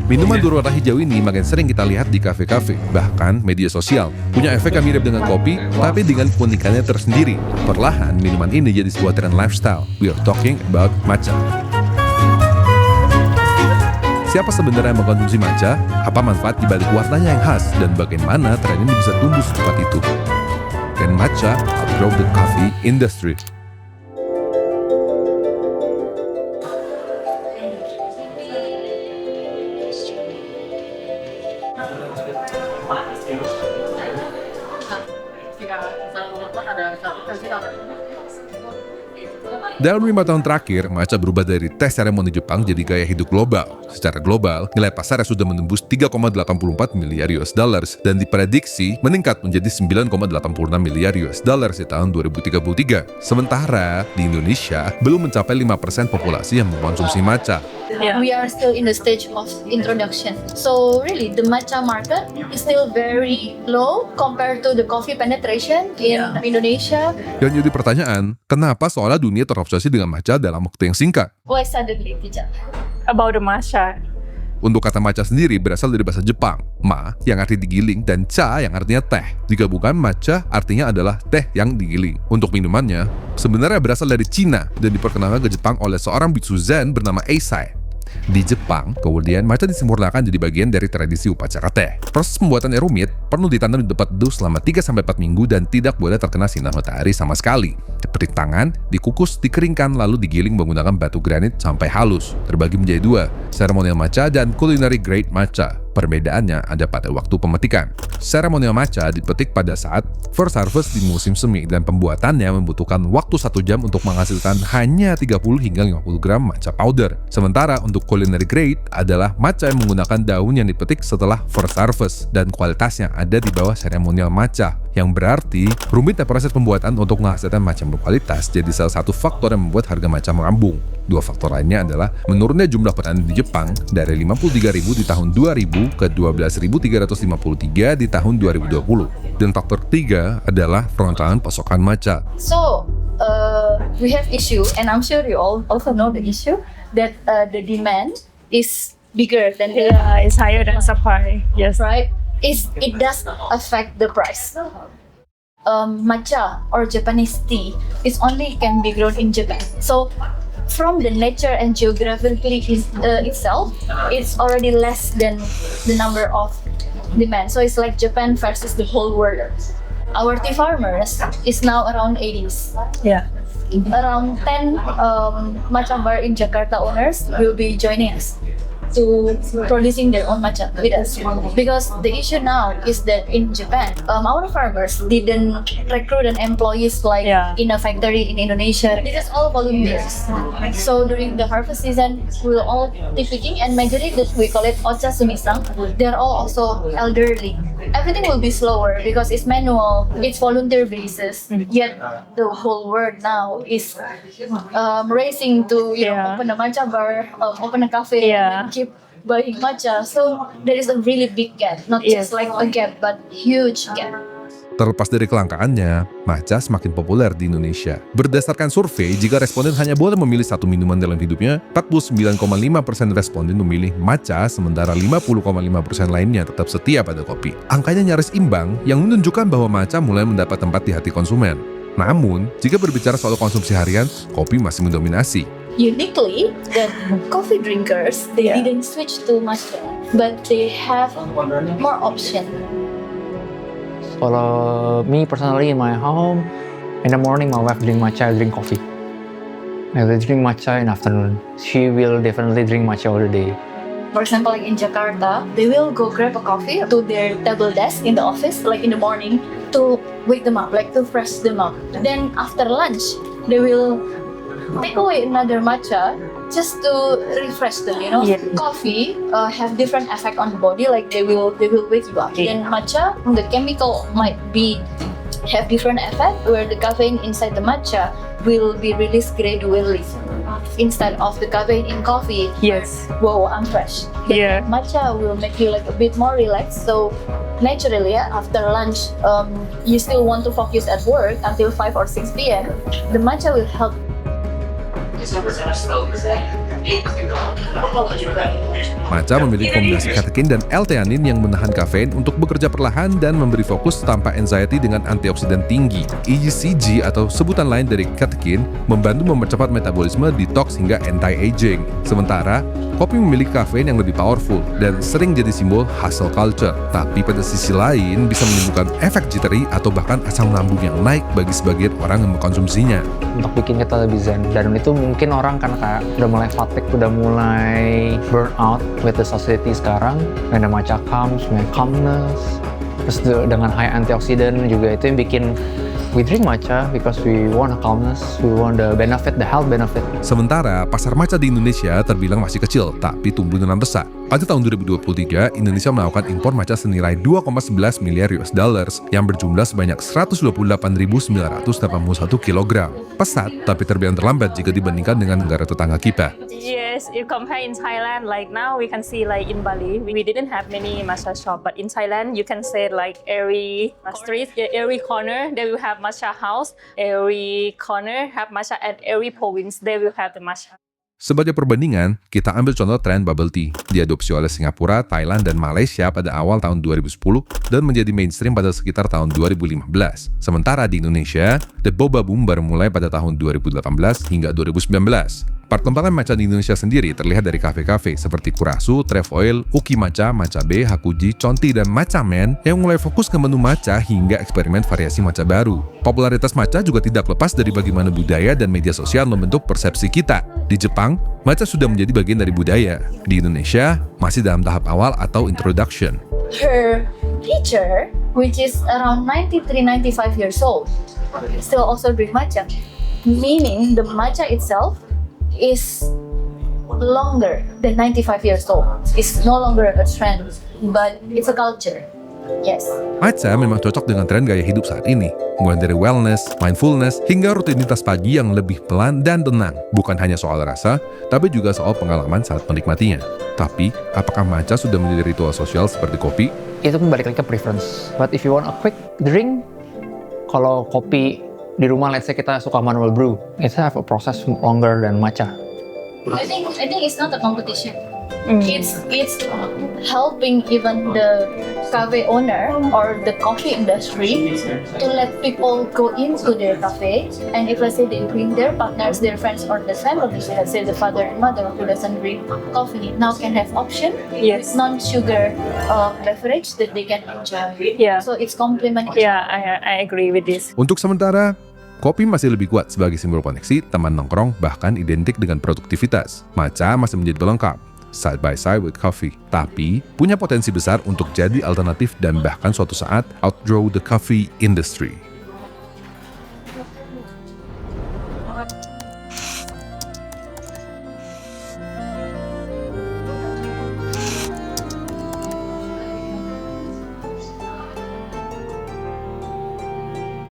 Minuman berwarna hijau ini makin sering kita lihat di kafe-kafe, bahkan media sosial. Punya efek yang mirip dengan kopi, tapi dengan keunikannya tersendiri. Perlahan, minuman ini jadi sebuah tren lifestyle. We are talking about matcha. Siapa sebenarnya yang mengkonsumsi matcha? Apa manfaat dibalik warnanya yang khas? Dan bagaimana tren ini bisa tumbuh secepat itu? Can matcha outgrow the coffee industry? Dalam 5 tahun terakhir, matcha berubah dari teh seremoni Jepang jadi gaya hidup global. Secara global, nilai pasarnya sudah menembus 3,84 miliar US dollars dan diprediksi meningkat menjadi 9,86 miliar US dollars di tahun 2033. Sementara, di Indonesia belum mencapai 5% populasi yang mengkonsumsi matcha. We are still in the stage of introduction. So really, the matcha market is still very low compared to the coffee penetration in Indonesia. Yang jadi pertanyaan, kenapa seolah dunia terobsesi dengan matcha dalam waktu yang singkat? Why suddenly, Tija? About the matcha. Untuk kata matcha sendiri berasal dari bahasa Jepang, ma yang arti digiling dan cha yang artinya teh. Digabungkan matcha artinya adalah teh yang digiling. Untuk minumannya, sebenarnya berasal dari Cina dan diperkenalkan ke Jepang oleh seorang biksu Zen bernama Eisai. Di Jepang, kemudian matcha disempurnakan jadi bagian dari tradisi upacara teh. Proses pembuatannya rumit, perlu ditanam di tempat teduh selama 3-4 minggu dan tidak boleh terkena sinar matahari sama sekali. Perintangan, dikukus, dikeringkan, lalu digiling menggunakan batu granit sampai halus. Terbagi menjadi 2, seremonial matcha dan culinary grade matcha. Perbedaannya ada pada waktu pemetikan. Seremonial matcha dipetik pada saat first harvest di musim semi dan pembuatannya membutuhkan waktu 1 jam untuk menghasilkan hanya 30 hingga 50 gram matcha powder. Sementara untuk culinary grade adalah matcha yang menggunakan daun yang dipetik setelah first harvest dan kualitasnya ada di bawah seremonial matcha. Yang berarti, rumitnya proses pembuatan untuk menghasilkan matcha berkualitas jadi salah satu faktor yang membuat harga matcha melambung. 2 faktor lainnya adalah menurunnya jumlah petani di Jepang dari 53.000 di tahun 2000 ke 12.353 di tahun 2020. Dan faktor ketiga adalah perontakan pasokan matcha. So, we have issue, and I'm sure you all also know the issue, that the demand is bigger than the It's higher than supply. Yes. right? It does affect the price. Matcha or Japanese tea is only can be grown in Japan. So from the nature and geographically itself, it's already less than the number of demand. So it's like Japan versus the whole world. Our tea farmers is now around 80s. Yeah. Around 10 matcha bar in Jakarta owners will be joining us to producing their own matcha with us. Because the issue now is that in Japan, our farmers didn't recruit an employees like in a factory in Indonesia. This is all volunteers. So during the harvest season, we'll all tea picking, and majority that we call it ocha sumisang. They're all also elderly. Everything will be slower because it's manual, it's volunteer basis. Yet the whole world now is racing to open a matcha bar, open a cafe, and keep buying matcha. So there is a really big gap, not just like a gap, but huge gap. Terlepas dari kelangkaannya, matcha semakin populer di Indonesia. Berdasarkan survei, jika responden hanya boleh memilih satu minuman dalam hidupnya, 49,5% responden memilih matcha, sementara 50,5% lainnya tetap setia pada kopi. Angkanya nyaris imbang, yang menunjukkan bahwa matcha mulai mendapat tempat di hati konsumen. Namun, jika berbicara soal konsumsi harian, kopi masih mendominasi. Uniquely, the coffee drinkers, they didn't switch to matcha, but they have more option. For me personally, in my home, in the morning my wife drink matcha, I drink coffee. I will drink matcha in afternoon. She will definitely drink matcha all the day. For example, like in Jakarta, they will go grab a coffee to their table desk in the office, like in the morning, to wake them up, like to fresh them up. Then after lunch, they will take away another matcha just to refresh them, Coffee have different effect on the body, like they will wake you up. Then matcha, the chemical might be have different effect, where the caffeine inside the matcha will be released gradually instead of the caffeine in coffee. Yes. Wow, I'm fresh. The matcha will make you like a bit more relaxed. So naturally, after lunch, you still want to focus at work until 5 or 6 p.m. The matcha will help. Matcha memiliki kombinasi katekin dan L-theanin yang menahan kafein untuk bekerja perlahan dan memberi fokus tanpa anxiety dengan antioksidan tinggi. EGCG atau sebutan lain dari katekin membantu mempercepat metabolisme, detox hingga anti-aging. Sementara, kopi memiliki kafein yang lebih powerful dan sering jadi simbol hustle culture. Tapi pada sisi lain bisa menimbulkan efek jittery atau bahkan asam lambung yang naik bagi sebagian orang yang mengkonsumsinya. Untuk bikin kita lebih zen, dan itu mungkin orang karena kayak udah mulai fatigue, udah mulai burn out with the society sekarang. When the matcha comes, with calmness, terus dengan high antioxidant juga itu yang bikin we drink matcha because we want a calmness, we want the benefit, the health benefit. Sementara pasar matcha di Indonesia terbilang masih kecil, tapi tumbuh dengan pesat. Pada tahun 2023, Indonesia melakukan impor matcha senilai 2,11 miliar US dollars yang berjumlah sebanyak 128.981 kg. Pesat, tapi terbilang terlambat jika dibandingkan dengan negara tetangga kita. Yes, if compare in Thailand, like now we can see like in Bali, we didn't have many matcha shop, but in Thailand you can say like every street, every corner they will have matcha house, every corner have matcha, and every province they will have the matcha. Sebagai perbandingan, kita ambil contoh tren bubble tea. Diadopsi oleh Singapura, Thailand, dan Malaysia pada awal tahun 2010 dan menjadi mainstream pada sekitar tahun 2015. Sementara di Indonesia, the boba boom baru mulai pada tahun 2018 hingga 2019. Perkembangan matcha di Indonesia sendiri terlihat dari kafe-kafe seperti Kurasu, Trefoil, Uki Matcha, Matcha Bay, Hakuji, Conti, dan Matcha Man yang mulai fokus ke menu matcha hingga eksperimen variasi matcha baru. Popularitas matcha juga tidak lepas dari bagaimana budaya dan media sosial membentuk persepsi kita. Di Jepang, matcha sudah menjadi bagian dari budaya. Di Indonesia, masih dalam tahap awal atau introduction. Her teacher, which is around 93-95 years old, still also drink matcha, meaning the matcha itself is longer than 95 years old. It's no longer a trend, but it's a culture. Yes. Matcha memang cocok dengan tren gaya hidup saat ini, mulai dari wellness, mindfulness, hingga rutinitas pagi yang lebih pelan dan tenang. Bukan hanya soal rasa, tapi juga soal pengalaman saat menikmatinya. Tapi, apakah matcha sudah menjadi ritual sosial seperti kopi? Itu kembali ke preference. But if you want a quick drink, kalau kopi di rumah, let's say kita suka manual brew, it have a process longer than matcha. I think it's not a competition. It's helping even the cafe owner or the coffee industry to let people go into their cafe, and if let's say they bring their partners, their friends, or the family, let's say the father and mother who doesn't drink coffee now can have option Yes. with non-sugar beverage that they can enjoy. Yeah. So it's complement. Yeah, I agree with this. Untuk sementara, kopi masih lebih kuat sebagai simbol koneksi, teman nongkrong, bahkan identik dengan produktivitas. Matcha masih menjadi pelengkap, side by side with coffee. Tapi, punya potensi besar untuk jadi alternatif dan bahkan suatu saat outgrow the coffee industry.